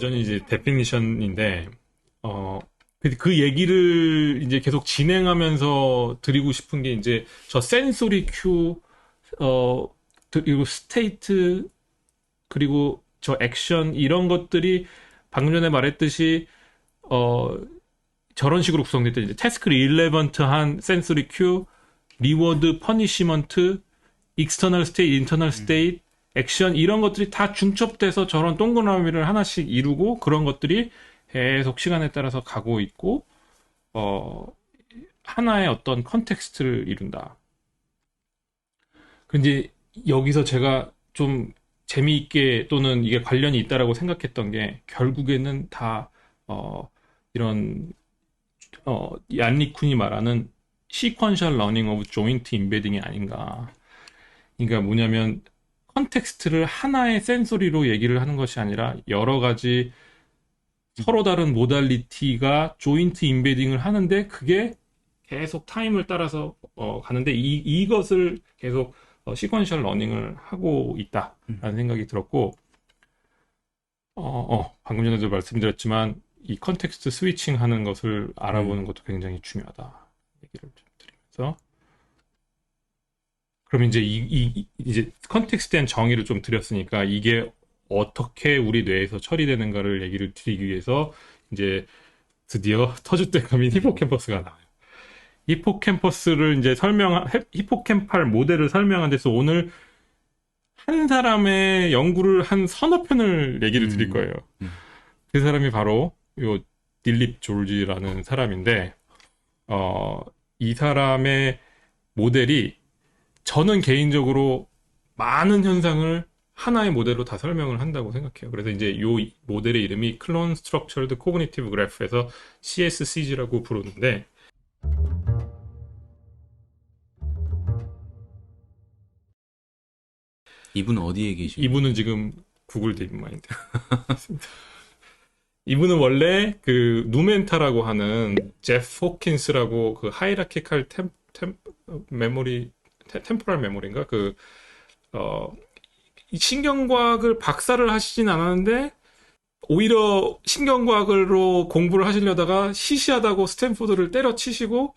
여전히 이제 데피니션인데, 그 얘기를 이제 계속 진행하면서 드리고 싶은 게 이제 저 센소리 큐, 그리고 스테이트, 그리고 저 액션, 이런 것들이 방금 전에 말했듯이, 저런 식으로 구성됐다. 이제 태스크 일레번트한 센소리 큐, 리워드, 퍼니시먼트, 익스터널 스테이트, 인터널 스테이트, 액션, 이런 것들이 다 중첩돼서 저런 동그라미를 하나씩 이루고 그런 것들이 계속 시간에 따라서 가고 있고, 하나의 어떤 컨텍스트를 이룬다. 근데 여기서 제가 좀 재미있게 또는 이게 관련이 있다라고 생각했던 게 결국에는 다, 이런, 얀리 쿤이 말하는 시퀀셜 러닝 오브 조인트 임베딩이 아닌가. 그러니까 뭐냐면 컨텍스트를 하나의 센소리로 얘기를 하는 것이 아니라 여러 가지 서로 다른 모달리티가 조인트 임베딩을 하는데 그게 계속 타임을 따라서 가는데 이것을 계속 시퀀셜 러닝을 하고 있다라는 생각이 들었고 방금 전에도 말씀드렸지만 이 컨텍스트 스위칭 하는 것을 알아보는 것도 굉장히 중요하다 얘기를 좀 드리면서 그럼 이제 이제 컨텍스트한 정의를 좀 드렸으니까 이게 어떻게 우리 뇌에서 처리되는가를 얘기를 드리기 위해서 이제 드디어 터줏대감인 히포캠퍼스가 나와요. 히포캠퍼스를 이제 히포캠팔 모델을 설명한 데서 오늘 한 사람의 연구를 한 서너 편을 얘기를 드릴 거예요. 그 사람이 바로 요 딜립 졸지라는 사람인데, 이 사람의 모델이 저는 개인적으로 많은 현상을 하나의 모델로 다 설명을 한다고 생각해요. 그래서 이제 요 모델의 이름이 Clone Structured Cognitive Graph에서 CSCG라고 부르는데, 이분은 어디에 계시나요? 이분은 지금 구글 딥마인드. 이분은 원래 그 누멘타라고 하는 제프 호킨스라고 그 하이라키칼 메모리, 템포럴 메모리인가? 이 신경과학을 박사를 하시진 않았는데, 오히려 신경과학으로 공부를 하시려다가 시시하다고 스탠포드를 때려치시고,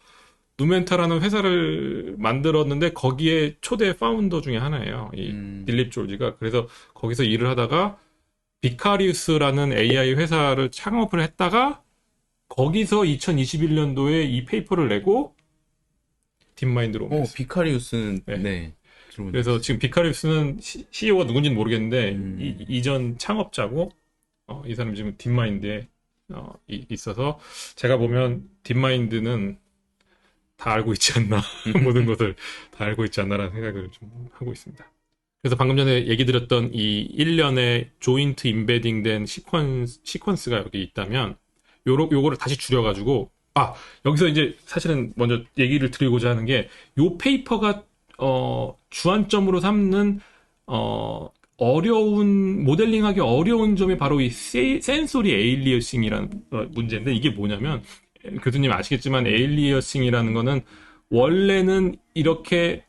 누멘타라는 회사를 만들었는데, 거기에 초대 파운더 중에 하나예요. 이 딜립 졸지가. 그래서 거기서 일을 하다가, 비카리우스라는 AI 회사를 창업을 했다가, 거기서 2021년도에 이 페이퍼를 내고, 딥마인드로 옮겼어요. 비카리우스는, 네. 그래서 지금 비카리우스는 CEO가 누군지는 모르겠는데 이전 창업자고 이 사람 지금 딥마인드에 있어서 제가 보면 딥마인드는 다 알고 있지 않나 모든 것을 다 알고 있지 않나라는 생각을 좀 하고 있습니다. 그래서 방금 전에 얘기 드렸던 이 일련의 조인트 임베딩된 시퀀스가 여기 있다면 요거를 다시 줄여가지고 여기서 이제 사실은 먼저 얘기를 드리고자 하는 게 요 페이퍼가 주안점으로 삼는, 모델링하기 어려운 점이 바로 이 센소리 에일리어싱이라는 문제인데, 이게 뭐냐면, 교수님 아시겠지만, 에일리어싱이라는 거는, 원래는 이렇게,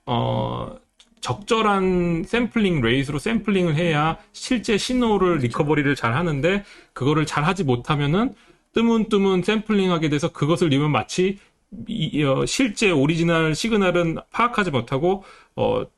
적절한 샘플링 레이스로 샘플링을 해야 실제 신호를 리커버리를 잘 하는데, 그거를 잘 하지 못하면은, 뜨문뜨문 샘플링하게 돼서 그것을 이으면 마치 실제 오리지널 시그널은 파악하지 못하고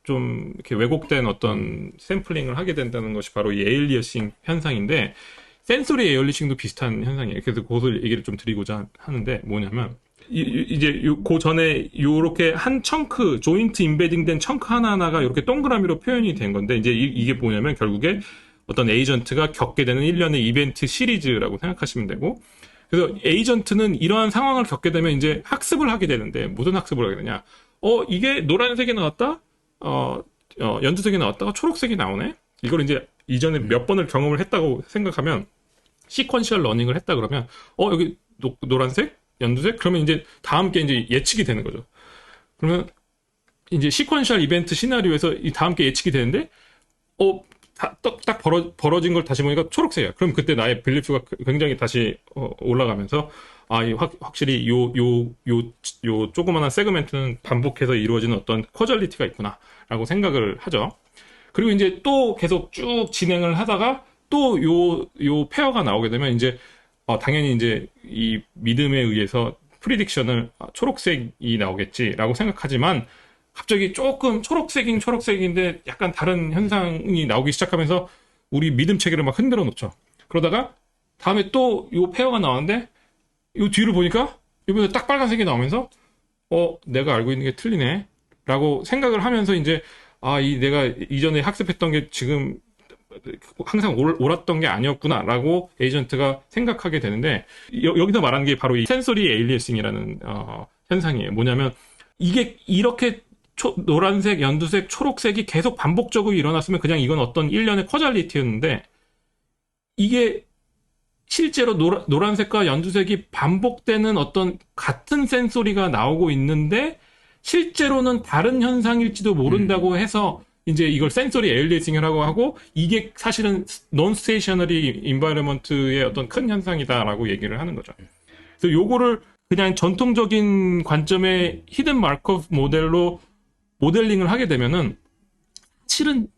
좀 이렇게 왜곡된 어떤 샘플링을 하게 된다는 것이 바로 이 에일리어싱 현상인데 센소리 에일리어싱도 비슷한 현상이에요. 그래서 그것을 얘기를 좀 드리고자 하는데 뭐냐면 이제 그 전에 요렇게 한 청크 조인트 임베딩된 청크 하나하나가 이렇게 동그라미로 표현이 된 건데 이제 이게 뭐냐면 결국에 어떤 에이전트가 겪게 되는 일련의 이벤트 시리즈라고 생각하시면 되고 그래서 에이전트는 이러한 상황을 겪게 되면 이제 학습을 하게 되는데 무슨 학습을 하게 되냐? 이게 노란색이 나왔다? 연두색이 나왔다가 초록색이 나오네? 이걸 이제 이전에 몇 번을 경험을 했다고 생각하면 시퀀셜 러닝을 했다 그러면 여기 노란색? 연두색? 그러면 이제 다음 게 이제 예측이 되는 거죠. 그러면 이제 시퀀셜 이벤트 시나리오에서 이 다음 게 예측이 되는데 딱 벌어진 걸 다시 보니까 초록색이야. 그럼 그때 나의 빌리프가 굉장히 다시 올라가면서 확실히 요 조그마한 세그멘트는 반복해서 이루어지는 어떤 코절리티가 있구나라고 생각을 하죠. 그리고 이제 또 계속 쭉 진행을 하다가 또 요 페어가 나오게 되면 이제 당연히 이제 이 믿음에 의해서 프리딕션을 초록색이 나오겠지라고 생각하지만 갑자기 조금 초록색인 초록색인데 약간 다른 현상이 나오기 시작하면서 우리 믿음 체계를 막 흔들어 놓죠. 그러다가 다음에 또 요 페어가 나오는데 요 뒤를 보니까 이번에 딱 빨간색이 나오면서 내가 알고 있는 게 틀리네 라고 생각을 하면서 이제 내가 이전에 학습했던 게 지금 항상 옳았던 게 아니었구나 라고 에이전트가 생각하게 되는데 여기서 말하는 게 바로 이 센소리 에일리어싱이라는 현상이에요. 뭐냐면 이게 이렇게 노란색, 연두색, 초록색이 계속 반복적으로 일어났으면 그냥 이건 어떤 일련의 커잘리티였는데 이게 실제로 노란색과 연두색이 반복되는 어떤 같은 센소리가 나오고 있는데 실제로는 다른 현상일지도 모른다고 해서 이제 이걸 센소리 에일리어싱이라고 하고 이게 사실은 논 스테이셔너리 인바이러먼트의 어떤 큰 현상이다라고 얘기를 하는 거죠. 그래서 요거를 그냥 전통적인 관점의 히든 마크업 모델로 모델링을 하게 되면은 실은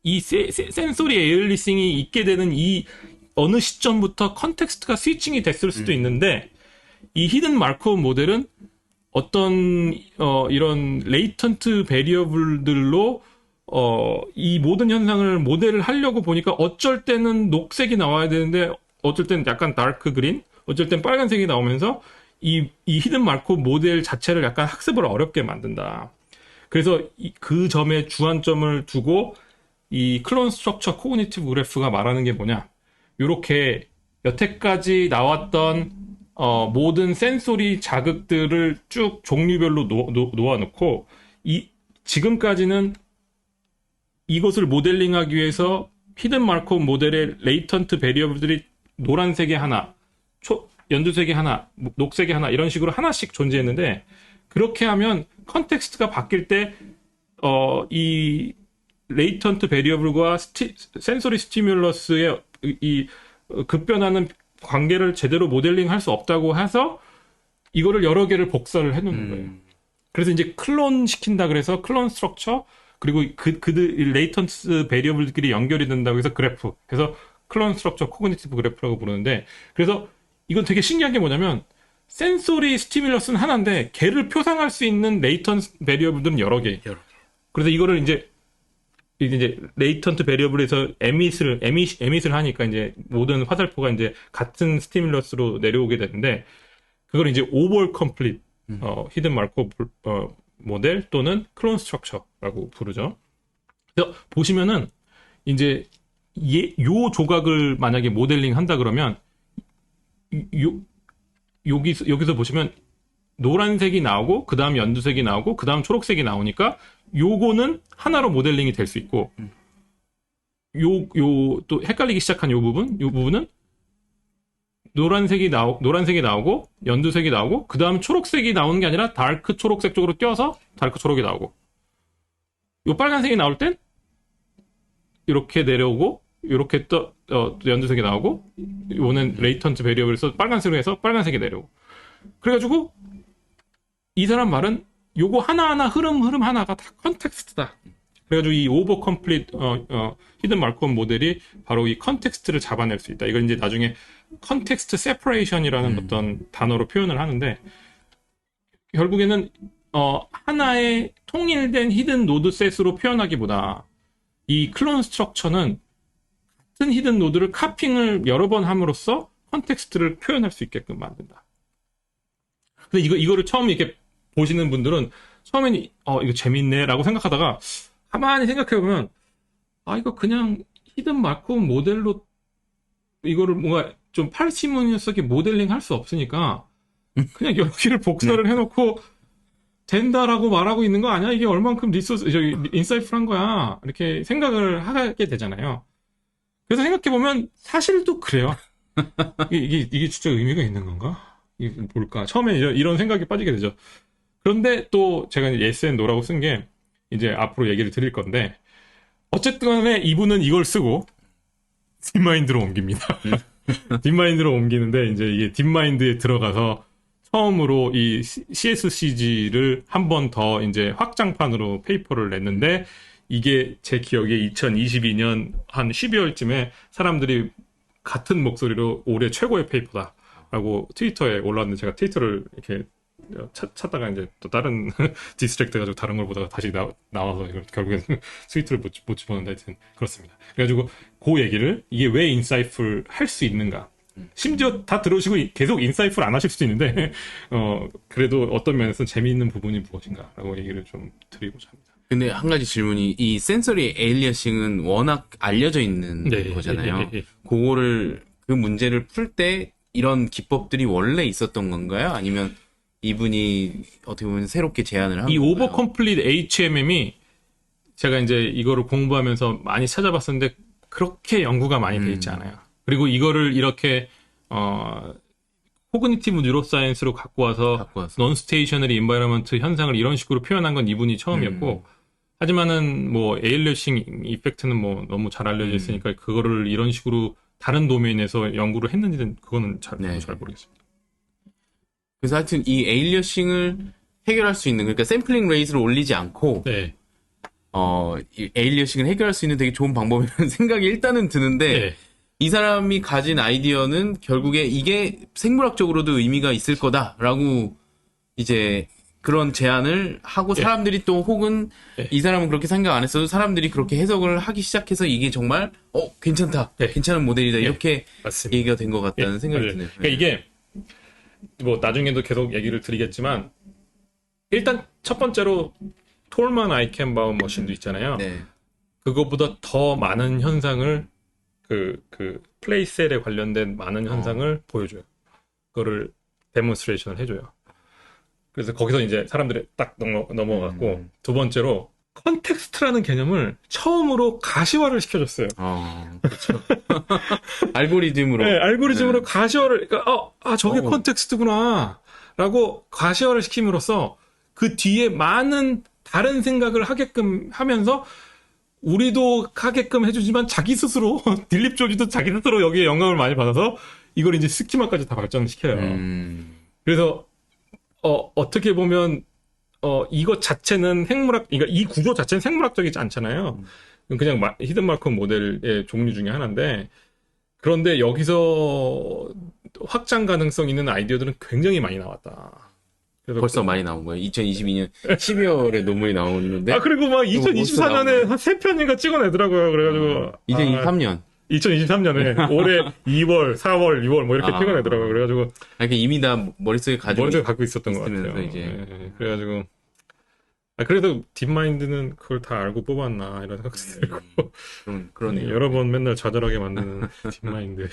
이 센소리 에일리싱이 있게 되는 이 어느 시점부터 컨텍스트가 스위칭이 됐을 수도 있는데 이 히든 마크업 모델은 어떤 이런 레이턴트 베리어블들로 이 모든 현상을 모델을 하려고 보니까 어쩔 때는 녹색이 나와야 되는데 어쩔 때는 약간 다크 그린, 어쩔 땐 빨간색이 나오면서 이 히든 마크업 모델 자체를 약간 학습을 어렵게 만든다. 그래서 그 점에 주안점을 두고 이 클론 스트럭처 코그니티브 그래프가 말하는 게 뭐냐? 요렇게 여태까지 나왔던 모든 센소리 자극들을 쭉 종류별로 놓아놓고 지금까지는 이것을 모델링하기 위해서 히든 마크업 모델의 레이턴트 베리어블들이 노란색에 하나, 연두색에 하나, 녹색에 하나 이런 식으로 하나씩 존재했는데 그렇게 하면 컨텍스트가 바뀔 때 이 레이턴트 베리어블과 센소리 스티뮬러스의 이 급변하는 관계를 제대로 모델링 할 수 없다고 해서 이거를 여러 개를 복사를 해놓는 거예요. 그래서 이제 클론 시킨다 그래서 클론 스트럭처 그리고 그들 레이턴트 베리어블들끼리 연결이 된다고 해서 그래프. 그래서 클론 스트럭처 코그니티브 그래프라고 부르는데 그래서 이건 되게 신기한 게 뭐냐면 센소리 스티뮬러스는 하나인데 걔를 표상할 수 있는 레이턴트 베리어블들은 여러 개. 그래서 이거를 이제 레이턴트 베리어블에서 에밋을 하니까 이제 모든 화살표가 이제 같은 스티뮬러스로 내려오게 되는데 그걸 이제 오버 컴플릿 히든 마크업 모델 또는 클론 스트럭처라고 부르죠. 그래서 보시면은 이제 요 조각을 만약에 모델링 한다 그러면 여기서 보시면 노란색이 나오고 그다음 연두색이 나오고 그다음 초록색이 나오니까 요거는 하나로 모델링이 될 수 있고 또 헷갈리기 시작한 요 부분은 노란색이 나오고 연두색이 나오고 그다음 초록색이 나오는 게 아니라 다크 초록색 쪽으로 뛰어서 다크 초록이 나오고 요 빨간색이 나올 땐 이렇게 내려오고 이렇게 또 연두색이 나오고 요는 레이턴트 베리어블에서 빨간색으로 해서 빨간색이 내려오고 그래가지고 이 사람 말은 요거 하나하나 흐름 하나가 다 컨텍스트다. 그래가지고 이 오버 컴플릿 히든 마크업 모델이 바로 이 컨텍스트를 잡아낼 수 있다. 이걸 이제 나중에 컨텍스트 세퍼레이션이라는 어떤 단어로 표현을 하는데 결국에는 하나의 통일된 히든 노드 셋으로 표현하기보다 이 클론 스트럭처는 같은 히든 노드를 카핑을 여러 번 함으로써 컨텍스트를 표현할 수 있게끔 만든다. 근데 이거를 처음 이렇게 보시는 분들은 처음에는 이거 재밌네라고 생각하다가 가만히 생각해보면 이거 그냥 히든 마크업 모델로 이거를 뭔가 좀 파르시모니어스하게 모델링 할 수 없으니까 그냥 여러 개를 복사를 해놓고 된다라고 말하고 있는 거 아니야? 이게 얼만큼 인사이트풀한 거야. 이렇게 생각을 하게 되잖아요. 그래서 생각해보면 사실도 그래요. 이게 진짜 의미가 있는 건가? 이게 뭘까? 처음에 이런 생각이 빠지게 되죠. 그런데 또 제가 yes and no라고 쓴 게 이제 앞으로 얘기를 드릴 건데 어쨌든 간에 이분은 이걸 쓰고 딥마인드로 옮깁니다. 딥마인드로 옮기는데 이제 이게 딥마인드에 들어가서 처음으로 이 CSCG를 한 번 더 이제 확장판으로 페이퍼를 냈는데 이게 제 기억에 2022년 한 12월쯤에 사람들이 같은 목소리로 올해 최고의 페이퍼다라고 트위터에 올라왔는데 제가 트위터를 이렇게 찾다가 이제 또 다른 디스트랙트 해가지고 다른 걸 보다가 다시 나와서 이걸 결국엔 트위터를 못 집어넣는다. 하여튼 그렇습니다. 그래가지고 그 얘기를 이게 왜 인사이트풀 할 수 있는가. 심지어 다 들어오시고 계속 인사이트풀 안 하실 수도 있는데 그래도 어떤 면에서 재미있는 부분이 무엇인가라고 얘기를 좀 드리고자 합니다. 근데 한 가지 질문이, 이 센서리 에일리어싱은 워낙 알려져 있는 거잖아요. 그거를, 그 문제를 풀 때 이런 기법들이 원래 있었던 건가요? 아니면 이분이 어떻게 보면 새롭게 제안을 한 이 건가요? 오버 컴플릿 HMM이 제가 이제 이거를 공부하면서 많이 찾아봤었는데 그렇게 연구가 많이 돼 있지 않아요. 그리고 이거를 이렇게 코그니티브 뉴로사이언스로 갖고 와서 논 스테이셔너리 인바이러먼트 현상을 이런 식으로 표현한 건 이분이 처음이었고, 하지만은 뭐 에일리어싱 이펙트는 뭐 너무 잘 알려져 있으니까 그거를 이런 식으로 다른 도메인에서 연구를 했는지는 그거는 잘 모르겠습니다. 그래서 하여튼 이 에일리어싱을 해결할 수 있는, 그러니까 샘플링 레이트를 올리지 않고 이 에일리어싱을 해결할 수 있는 되게 좋은 방법이라는 생각이 일단은 드는데, 이 사람이 가진 아이디어는 결국에 이게 생물학적으로도 의미가 있을 거다라고 이제 그런 제안을 하고, 사람들이 또 혹은 이 사람은 그렇게 생각 안 했어도 사람들이 그렇게 해석을 하기 시작해서 이게 정말 괜찮다, 괜찮은 모델이다, 이렇게 맞습니다. 얘기가 된 것 같다는 생각이 드네요. 그러니까 이게 뭐 나중에도 계속 얘기를 드리겠지만, 일단 첫 번째로 톨만 아이켄바움 머신도 있잖아요. 그거보다 더 많은 현상을 그 플레이셀에 관련된 많은 현상을 보여줘요. 그거를 데몬스트레이션을 해줘요. 그래서 거기서 이제 사람들이 딱 넘어갔고, 두 번째로 컨텍스트라는 개념을 처음으로 가시화를 시켜줬어요. 그렇죠. 알고리즘으로. 네, 알고리즘으로 가시화를, 그러니까 저게 컨텍스트구나 라고 가시화를 시킴으로써 그 뒤에 많은 다른 생각을 하게끔 하면서 우리도 하게끔 해주지만 자기 스스로 딜립 조지도 자기 스스로 여기에 영감을 많이 받아서 이걸 이제 스키마까지 다 발전을 시켜요. 그래서 어떻게 보면 이것 자체는 그러니까 이 구조 자체는 생물학적이지 않잖아요. 그냥 히든 마크업 모델의 종류 중에 하나인데, 그런데 여기서 확장 가능성 있는 아이디어들은 굉장히 많이 나왔다. 벌써 많이 나온 거예요. 2022년 12월에 논문이 나오는데. 그리고 막 2024년에 한 3편인가 찍어내더라고요. 그래가지고. 2023년. 2023년에 올해 2월, 4월, 6월 뭐 이렇게 찍어내더라고요. 그래가지고. 이미 다 머릿속에 갖고 있었던 것 같아요. 이제. 그래가지고. 그래도 딥마인드는 그걸 다 알고 뽑았나 이런 생각도 들고. 그러네요. 여러 번 맨날 좌절하게 만드는 딥마인드.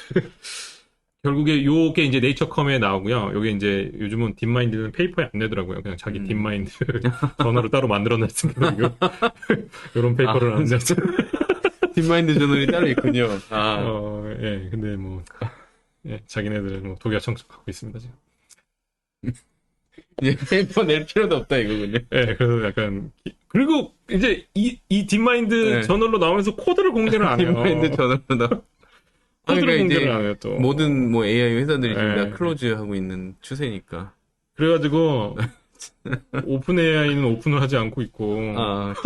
결국에 요게 이제 네이처컴에 나오고요. 요게 이제 요즘은 딥마인드는 페이퍼에 안 내더라고요. 그냥 자기 딥마인드 전화를 따로 만들어냈으니까 요런 페이퍼를 안 내죠. 딥마인드 저널이 따로 있군요. 근데 뭐 자기네들은 뭐 독야 청청 갖고 있습니다 지금. 이제 페이퍼 낼 필요도 없다 이거군요. 그래서 약간 그리고 이제 이 딥마인드 저널로 나오면서 코드를 공개를 안 해요. 딥마인드 저널로 나. 코드를 공개를 안 해요 또. 모든 뭐 AI 회사들이 지금 다 클로즈하고 있는 추세니까. 그래가지고 오픈 AI는 오픈을 하지 않고 있고.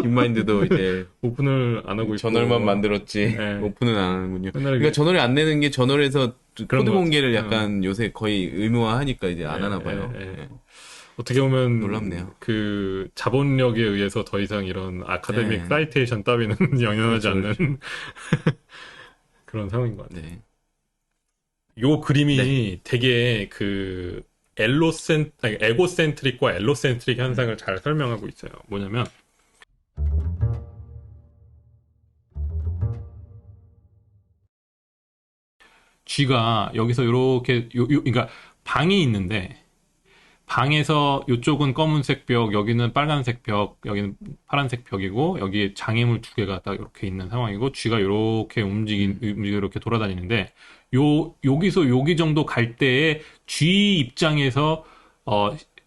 딥마인드도 이제 오픈을 안 하고 있고. 저널만 만들었지 오픈은 안 하는군요. 그러니까 저널이 안 내는 게 저널에서 코드 공개를 약간 요새 거의 의무화하니까 이제 안 하나 봐요. 어떻게 보면 놀랍네요. 그 자본력에 의해서 더 이상 이런 아카데믹 사이테이션 따위는 영향하지 않는 그런 상황인 것 같아요. 요 그림이 되게 그 에고센트릭과 엘로센트릭 현상을 잘 설명하고 있어요. 뭐냐면 쥐가 여기서 요렇게 그러니까 방이 있는데, 방에서 이쪽은 검은색 벽, 여기는 빨간색 벽, 여기는 파란색 벽이고, 여기에 장애물 두 개가 딱 이렇게 있는 상황이고, 쥐가 이렇게 이렇게 돌아다니는데, 여기서 여기 정도 갈 때에 쥐 입장에서,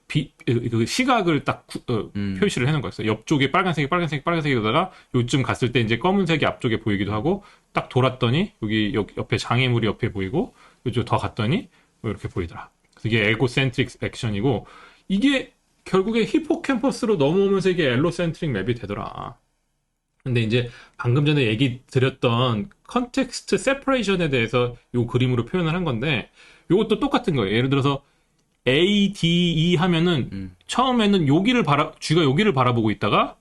그 시각을 딱 표시를 해놓은 거였어요. 옆쪽에 빨간색이다가 요쯤 갔을 때 이제 검은색이 앞쪽에 보이기도 하고, 딱 돌았더니 여기 옆에 장애물이 옆에 보이고, 요쪽 더 갔더니 뭐 이렇게 보이더라. 이게 에고센트릭 액션이고, 이게 결국에 히포캠퍼스로 넘어오면서 이게 엘로센트릭 맵이 되더라. 근데 이제 방금 전에 얘기 드렸던 컨텍스트 세퍼레이션에 대해서 요 그림으로 표현을 한 건데 요것도 똑같은 거예요. 예를 들어서 A, D, E 하면은 처음에는 쥐가 여기를 바라보고 있다가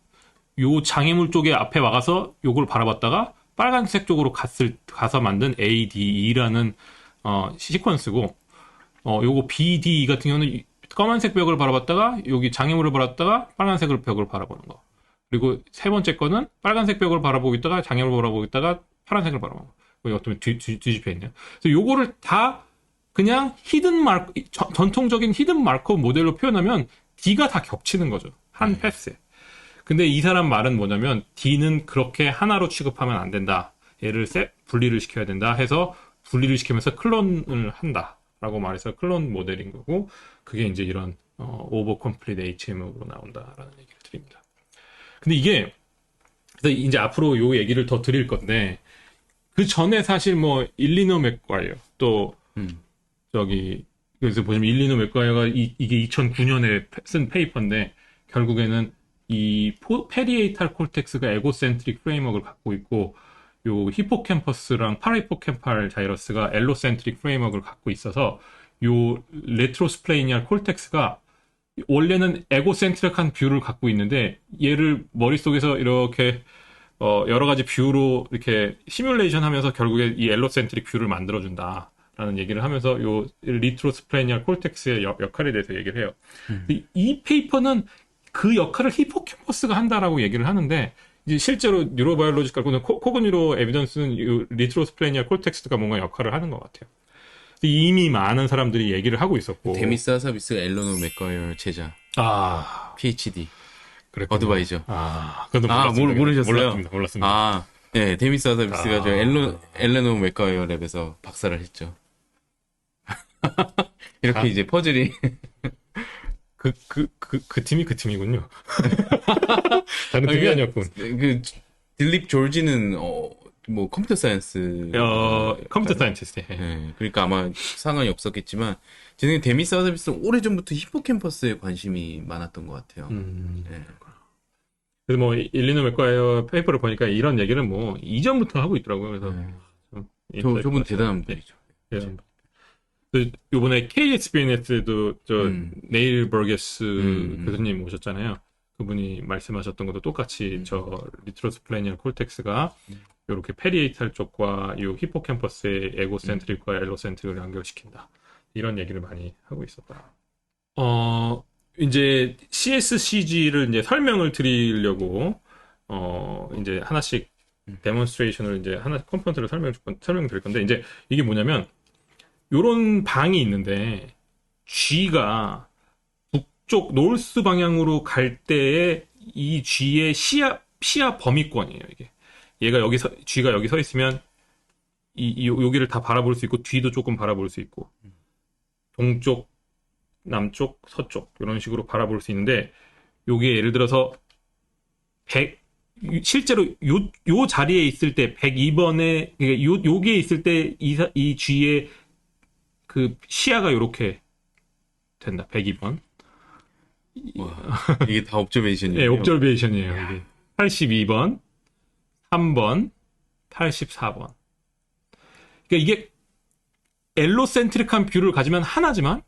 요 장애물 쪽에 앞에 와가서 요걸 바라봤다가 빨간색 쪽으로 가서 만든 A, D, E라는 시퀀스고 요거 B, D, E 같은 경우는 검은색 벽을 바라봤다가 여기 장애물을 바라봤다가 빨간색 벽을 바라보는 거. 그리고 세 번째 거는 빨간색 벽을 바라보고 있다가 장애물을 바라보고 있다가 파란색을 바라보는 거. 여기 어떻게 뒤집혀 있네요. 그래서 요거를 다 그냥 전통적인 히든 마커 모델로 표현하면 D가 다 겹치는 거죠. 한 패스에. 근데 이 사람 말은 뭐냐면 D는 그렇게 하나로 취급하면 안 된다. 얘를 분리를 시켜야 된다 해서 분리를 시키면서 클론을 한다라고 말해서 클론 모델인 거고 그게 이제 이런 오버 컴플리트 HM으로 나온다라는 얘기를 드립니다. 근데 이게 그래서 이제 앞으로 요 얘기를 더 드릴 건데 그 전에 사실 뭐 일리노 맥과이어 또 저기 그래서 보시면 일리노 맥과이어가 이게 2009년에 쓴 페이퍼인데 결국에는 이 페리에이탈 콜텍스가 에고센트릭 프레임워크를 갖고 있고 요 히포캠퍼스랑 파라히포캠팔 자이러스가 엘로센트릭 프레임워크를 갖고 있어서 요 레트로스플레이니알 콜텍스가 원래는 에고센트릭한 뷰를 갖고 있는데 얘를 머릿속에서 이렇게 여러 가지 뷰로 이렇게 시뮬레이션 하면서 결국에 이 엘로센트릭 뷰를 만들어준다. 라는 얘기를 하면서 요 리트로스플레이니얼 콜텍스의 역할에 대해서 얘기를 해요. 이 페이퍼는 그 역할을 히포캠퍼스가 한다라고 얘기를 하는데 이제 실제로 뉴로바이올로지컬 코그니로 에비던스는 이 리트로스플레이니얼 콜텍스가 뭔가 역할을 하는 것 같아요. 이미 많은 사람들이 얘기를 하고 있었고 데미스 하사비스가 앨런 맥과이어 제자. PhD. 그랬군요. 어드바이저. 그것도 모르셨어요? 몰랐습니다. 네, 데미스 하사비스가 저 앨런 맥과이어 랩에서 박사를 했죠. 이렇게 이제 퍼즐이 그 팀이 그 팀이군요. 다른 팀이 아니었군. 딜립 졸지는 뭐 컴퓨터 사이언스 컴퓨터 사이언티스트. 네, 그러니까 아마 상관이 없었겠지만 제 생각에 데미스 하사비스는 오래전부터 히포캠퍼스에 관심이 많았던 것 같아요. 네. 그래서 뭐 일리노 맥과이어 페이퍼를 보니까 이런 얘기를 뭐 이전부터 하고 있더라고요. 그래서 저분 대단한 분이죠. 요번에 KSBN에도 네일 버게스 교수님 오셨잖아요. 그분이 말씀하셨던 것도 똑같이 저 리트로스플레니얼 콜텍스가 이렇게 페리에이탈 쪽과 이 히포캠퍼스의 에고센트릭과 엘로센트릭을 연결시킨다. 이런 얘기를 많이 하고 있었다. 이제 CSCG를 이제 설명을 드리려고 이제 하나씩 데몬스트레이션을 이제 하나 컴포넌트를 설명드릴 건데 이제 이게 뭐냐면 요런 방이 있는데 G가 북쪽 노스 방향으로 갈 때에 이 G의 시야 범위권이에요, 이게. G가 여기 서 있으면 여기를 다 바라볼 수 있고 뒤도 조금 바라볼 수 있고 동쪽, 남쪽, 서쪽 이런 식으로 바라볼 수 있는데 요게 예를 들어서 실제로 요 자리에 있을 때 102번에 요기에 있을 때 이 G의 그 시야가 요렇게 된다. 102번. 와, 이게 다 옵저베이션이에요. 네, 옵저베이션이에요. 이게 82번, 3번, 84번. 그러니까 이게 엘로센트릭한 뷰를 가지면 하나지만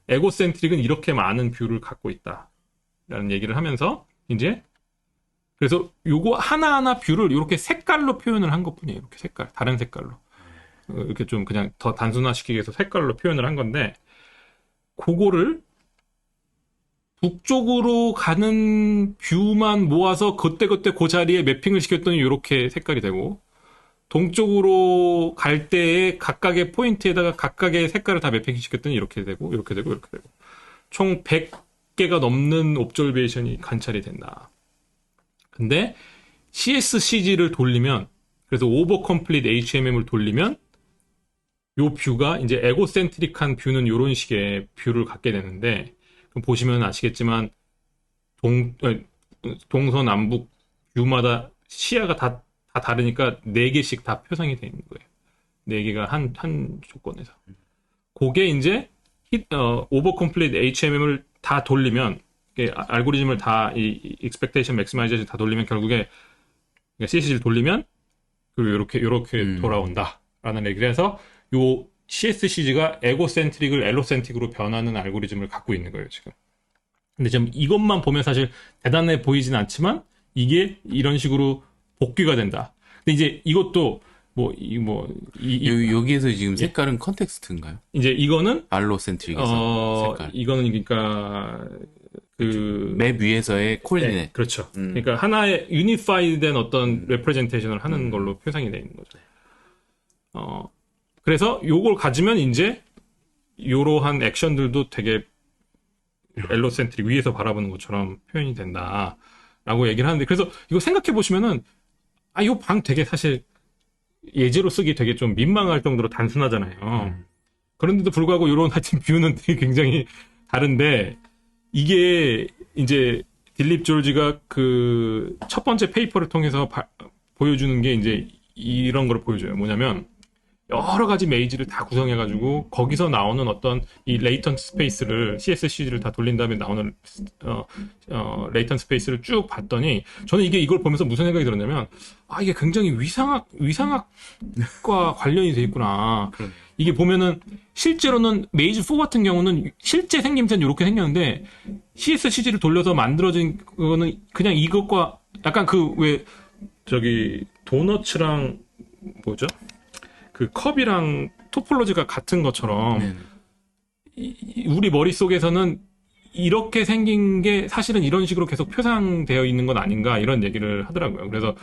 에고센트릭은 이렇게 많은 뷰를 갖고 있다라는 얘기를 하면서 이제 그래서 요거 하나하나 뷰를 이렇게 색깔로 표현을 한 것뿐이에요. 이렇게 색깔, 다른 색깔로. 이렇게 좀 그냥 더 단순화시키기 위해서 색깔로 표현을 한 건데 그거를 북쪽으로 가는 뷰만 모아서 그때그때 그 자리에 매핑을 시켰더니 이렇게 색깔이 되고 동쪽으로 갈 때에 각각의 포인트에다가 각각의 색깔을 다 매핑시켰더니 이렇게 되고 이렇게 되고 이렇게 되고 총 100개가 넘는 옵저베이션이 관찰이 된다. 근데 CSCG를 돌리면 그래서 오버 컴플리트 HMM을 돌리면 요 뷰가 이제 에고센트릭한 뷰는 이런 식의 뷰를 갖게 되는데 그럼 보시면 아시겠지만 동서남북 뷰마다 시야가 다 다르니까 4개씩 다 표상이 되어 있는 거예요. 4개가 한 조건에서. 그게 이제 오버 컴플리트 HMM을 다 돌리면 알고리즘을 다 이 expectation maximization 다 돌리면 결국에 그러니까 CSC를 돌리면 그리고 요렇게 돌아온다라는 얘기를 해서 요 CSCG가 에고센트릭을 엘로센트릭으로 변하는 알고리즘을 갖고 있는 거예요, 지금. 근데 지금 이것만 보면 사실 대단해 보이진 않지만 이게 이런 식으로 복귀가 된다. 근데 이제 이것도 여기에서 지금 색깔은 컨텍스트인가요? 이제 이거는 알로센트릭에서 색깔. 이거는 그러니까 맵 위에서의 코디네이트. 네, 그렇죠. 그러니까 하나의 유니파이드된 어떤 레프레젠테이션을 하는 걸로 표상이 되어 있는 거죠. 그래서 요걸 가지면 이제 요러한 액션들도 되게 엘로센트릭 위에서 바라보는 것처럼 표현이 된다라고 얘기를 하는데, 그래서 이거 생각해 보시면은 요 방 되게 사실 예제로 쓰기 되게 좀 민망할 정도로 단순하잖아요. 그런데도 불구하고 이런 하여튼 뷰는 되게 굉장히 다른데, 이게 이제 딜립 졸지가 그 첫 번째 페이퍼를 통해서 보여주는 게 이제 이런 걸 보여줘요. 뭐냐면 여러 가지 메이지를 다 구성해가지고 거기서 나오는 어떤 이 레이턴트 스페이스를 CSC를 다 돌린 다음에 나오는 레이턴트 스페이스를 쭉 봤더니 저는 이걸 보면서 무슨 생각이 들었냐면 이게 굉장히 위상학과 관련이 돼 있구나. 이게 보면은 실제로는 메이즈 4 같은 경우는 실제 생김새는 이렇게 생겼는데 CSCG를 돌려서 만들어진 거는 그냥 이것과 약간 도너츠랑 뭐죠? 그 컵이랑 토폴로지가 같은 것처럼 우리 머릿속에서는 이렇게 생긴 게 사실은 이런 식으로 계속 표상되어 있는 건 아닌가 이런 얘기를 하더라고요. 그래서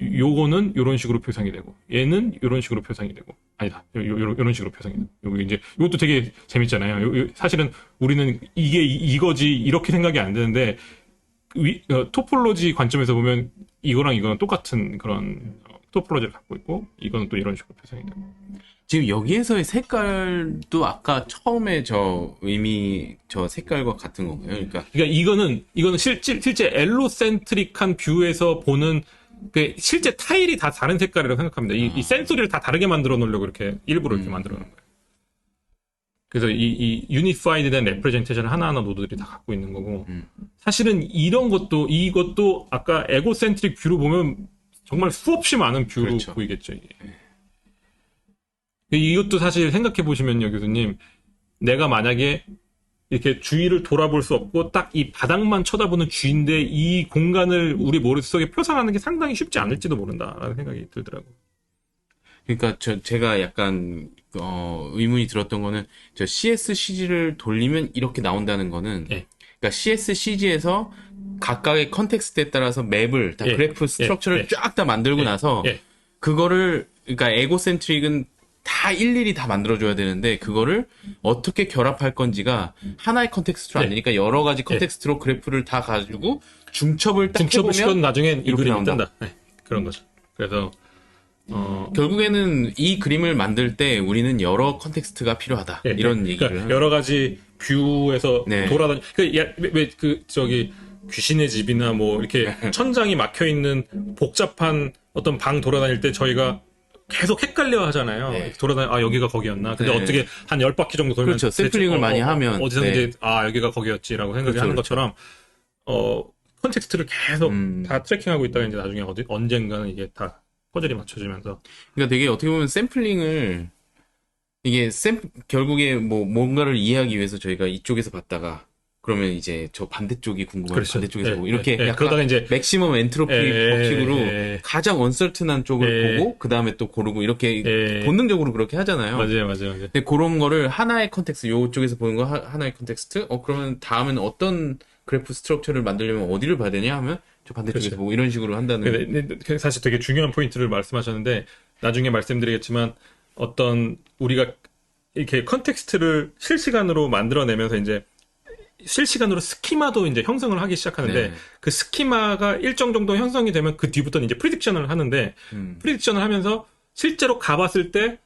요거는 요런 식으로 표상이 되고 얘는 요런 식으로 표상이 되고 아니다. 요런 식으로 표상이 되고 여기 이제 이것도 되게 재밌잖아요. 사실은 우리는 이게 이거지 이렇게 생각이 안 되는데 토폴로지 관점에서 보면 이거랑 똑같은 그런 토폴로지를 갖고 있고 이거는 또 이런 식으로 표상이 되고 지금 여기에서의 색깔도 아까 처음에 저 색깔과 같은 건가요? 그러니까 이거는 실제 엘로센트릭한 뷰에서 보는 그 실제 타일이 다 다른 색깔이라고 생각합니다. 이 센소리를 다 다르게 만들어 놓으려고 이렇게 일부러 이렇게 만들어 놓은 거예요. 그래서 이 유니파이드된 레프레젠테이션을 하나하나 노드들이 다 갖고 있는 거고 사실은 이것도 아까 에고센트릭 뷰로 보면 정말 수없이 많은 뷰로 그렇죠. 보이겠죠, 이게. 이것도 사실 생각해 보시면요, 교수님. 내가 만약에 이렇게 주위를 돌아볼 수 없고 딱 이 바닥만 쳐다보는 쥐인데 이 공간을 우리 머릿속에 표상하는 게 상당히 쉽지 않을지도 모른다라는 생각이 들더라고요. 그러니까 제가 약간 의문이 들었던 거는 저 CSCG를 돌리면 이렇게 나온다는 거는 그러니까 CSCG에서 각각의 컨텍스트에 따라서 맵을 다 그래프 스트럭처를 쫙 다 만들고 나서 그거를 그러니까 에고센트릭은 다 일일이 다 만들어줘야 되는데 그거를 어떻게 결합할 건지가 하나의 컨텍스트로 안 되니까 여러 가지 컨텍스트로 그래프를 다 가지고 중첩을 시켜서 나중엔 이 그림이 나온다. 뜬다. 그런 거죠. 그래서 결국에는 이 그림을 만들 때 우리는 여러 컨텍스트가 필요하다. 이런 얘기를 그러니까 여러 가지 뷰에서 돌아다니 귀신의 집이나 뭐 이렇게 천장이 막혀 있는 복잡한 어떤 방 돌아다닐 때 저희가 계속 헷갈려 하잖아요. 여기가 거기였나. 근데 어떻게 한 10바퀴 정도 돌면. 그렇죠. 샘플링을 많이 하면. 어디서든지, 여기가 거기였지라고 생각을 하는 것처럼, 컨텍스트를 계속 다 트래킹하고 있다가 이제 나중에 언젠가는 이게 다 퍼즐이 맞춰지면서. 그러니까 되게 어떻게 보면 샘플링을, 이게 결국에 뭔가를 이해하기 위해서 저희가 이쪽에서 봤다가, 그러면 이제 저 반대쪽이 궁금한 그렇죠. 반대쪽에서 보고 이렇게 약간 그러다가 이제 맥시멈 엔트로피 법칙으로 가장 언설튼한 쪽을 보고 그 다음에 또 고르고 이렇게 본능적으로 그렇게 하잖아요. 맞아요. 근데 그런 거를 하나의 컨텍스트, 요쪽에서 보는 거 하나의 컨텍스트. 그러면 다음에는 어떤 그래프 스트럭처를 만들려면 어디를 봐야 되냐 하면 저 반대쪽에서 보고 이런 식으로 한다는. 사실 되게 중요한 포인트를 말씀하셨는데 나중에 말씀드리겠지만 어떤 우리가 이렇게 컨텍스트를 실시간으로 만들어내면서 이제 실시간으로 스키마도 이제 형성을 하기 시작하는데 그 스키마가 일정 정도 형성이 되면 그 뒤부터는 이제 프리딕션을 하는데 프리딕션을 하면서 실제로 가봤을 때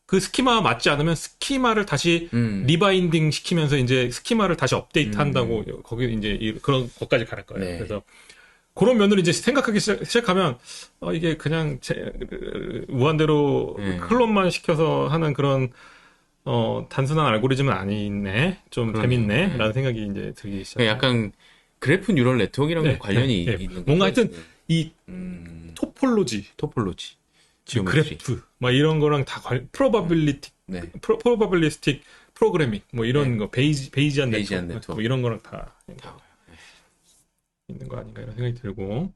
그 스키마와 맞지 않으면 스키마를 다시 리바인딩 시키면서 이제 스키마를 다시 업데이트 한다고 거기 이제 그런 것까지 가는 거예요. 그래서 그런 면을 이제 생각하기 시작하면 이게 그냥 무한대로 클론만 시켜서 하는 그런 단순한 알고리즘은 아니네. 좀 재밌네. 라는 생각이 이제 들기 시작해요. 약간 그래프 뉴럴 네트워크랑 관련이 있는 뭔가 하여튼 이 토폴로지, 지오메트리. 그래프, 막 이런 거랑 다 프로바빌리스틱 프로그래밍, 뭐 이런 거, 베이지안 네트워크, 뭐 이런 거랑 다 있는 거 아닌가 이런 생각이 들고.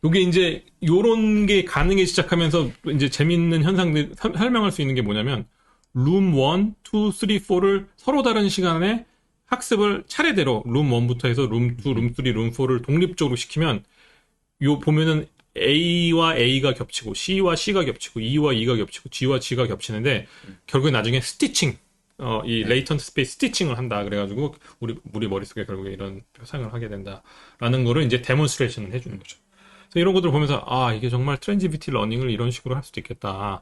요게 이제 요런 게 가능해지기 시작하면서 이제 재밌는 현상들 설명할 수 있는 게 뭐냐면 룸 1, 2, 3, 4를 서로 다른 시간에 학습을 차례대로 룸 1부터 해서 룸 2, 룸 3, 룸 4를 독립적으로 시키면 요 보면은 A와 A가 겹치고 C와 C가 겹치고 E와 E가 겹치고 G와 G가 겹치는데 결국에 나중에 스티칭 이 레이턴트 스페이스 스티칭을 한다. 그래가지고 우리 머릿속에 결국에 이런 표상을 하게 된다라는 거를 이제 데몬스트레이션을 해주는 거죠. 그래서 이런 것들을 보면서 이게 정말 트랜지비티 러닝을 이런 식으로 할 수도 있겠다.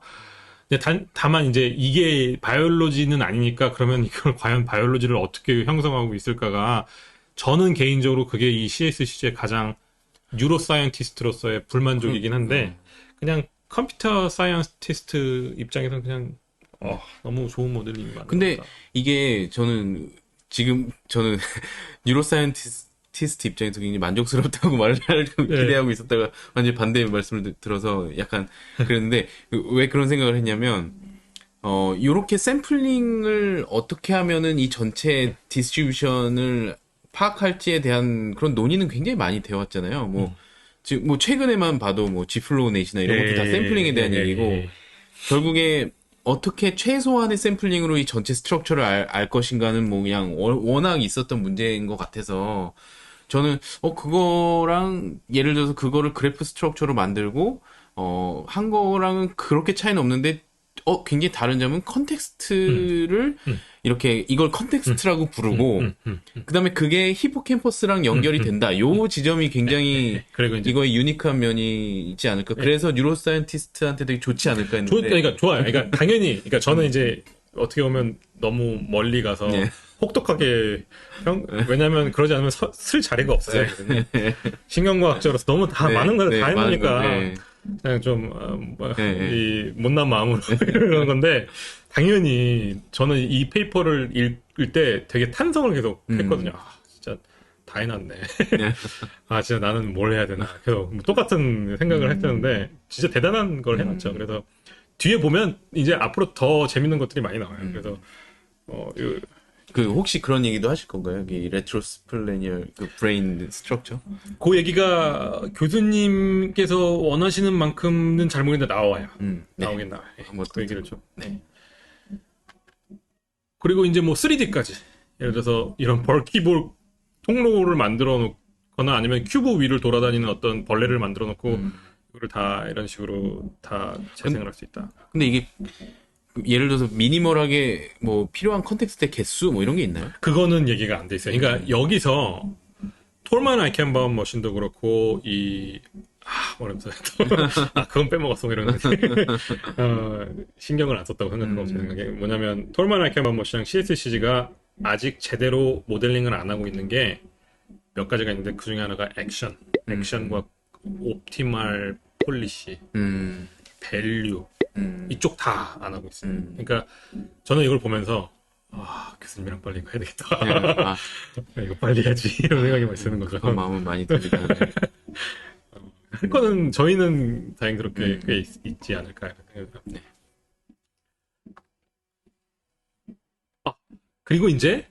근데 다만 이제 이게 바이올로지는 아니니까 그러면 이걸 과연 바이올로지를 어떻게 형성하고 있을까가 저는 개인적으로 그게 이 CSC의 가장 뉴로사이언티스트로서의 불만족이긴 한데 그냥 컴퓨터 사이언티스트 입장에서는 그냥 너무 좋은 모델이 많다. 근데 이게 저는 뉴로사이언티스트 입장에서 굉장히 만족스럽다고 말을 기대하고 있었다가 완전히 반대의 말씀을 들어서 약간 그랬는데 왜 그런 생각을 했냐면 요렇게 샘플링을 어떻게 하면은 이 전체 디스트리뷰션을 파악할지에 대한 그런 논의는 굉장히 많이 되어 왔잖아요. 지금 최근에만 봐도 지플로우 넷이나 이런 것도 다 샘플링에 대한 얘기고 결국에 어떻게 최소한의 샘플링으로 이 전체 스트럭처를 알 것인가는 그냥 워낙 있었던 문제인 것 같아서 저는 그거랑 예를 들어서 그거를 그래프 스트럭처로 만들고 한 거랑은 그렇게 차이는 없는데 굉장히 다른 점은 컨텍스트를 이렇게 이걸 컨텍스트라고 부르고 그다음에 그게 히포캠퍼스랑 연결이 된다. 요 지점이 굉장히 이거의 유니크한 면이 있지 않을까. 그래서 뉴로사이언티스트한테 되게 좋지 않을까 했는데. 그러니까 좋아요. 그러니까 당연히 저는 이제 어떻게 보면 너무 멀리 가서 혹독하게 왜냐면 그러지 않으면 쓸 자리가 없어요. 신경과학자로서 너무 다 많은 걸 다 해놓으니까 그냥 좀 이 못난 마음으로 이러는 건데 당연히 저는 이 페이퍼를 읽을 때 되게 탄성을 계속 했거든요. 진짜 다 해놨네. 진짜 나는 뭘 해야 되나. 그래서 똑같은 생각을 했었는데 진짜 대단한 걸 해놨죠. 그래서 뒤에 보면 이제 앞으로 더 재밌는 것들이 많이 나와요. 그래서 혹시 그런 얘기도 하실 건가요? 이 레트로스플래니얼 브레인 스트럭처? 그 얘기가 교수님께서 원하시는 만큼은 잘 모르겠는데 나와요. 나오긴 나와요. 그 얘기를 좀. 그리고 이제 3D까지. 예를 들어서 이런 벌키볼 통로를 만들어 놓거나 아니면 큐브 위를 돌아다니는 어떤 벌레를 만들어 놓고 이거를 다 이런 식으로 다 재생을 할 수 있다. 근데 이게 예를 들어서 미니멀하게 필요한 컨텍스트의 개수 이런 게 있나요? 그거는 얘기가 안 돼 있어요. 그러니까 여기서 톨만 아이캔바움 머신도 그렇고 뭐라면서 그건 빼먹었어 이러는데 신경을 안 썼다고 생각하고 제 생각에 뭐냐면 톨만 아이캔바움 머신이랑 CSCG가 아직 제대로 모델링을 안 하고 있는 게 몇 가지가 있는데 그 중에 하나가 액션과 옵티멀 폴리시, 밸류 이쪽 다 안 하고 있어요. 그러니까 저는 이걸 보면서 교수님이랑 빨리 이거 해야 되겠다. 이거 빨리 해야지 이런 생각이 많이 드는 거죠. 그런 마음은 많이 들긴 하네. 할 거는 저희는 다행스럽게 꽤 있지 않을까 이런 생각이 듭니다. 그리고 이제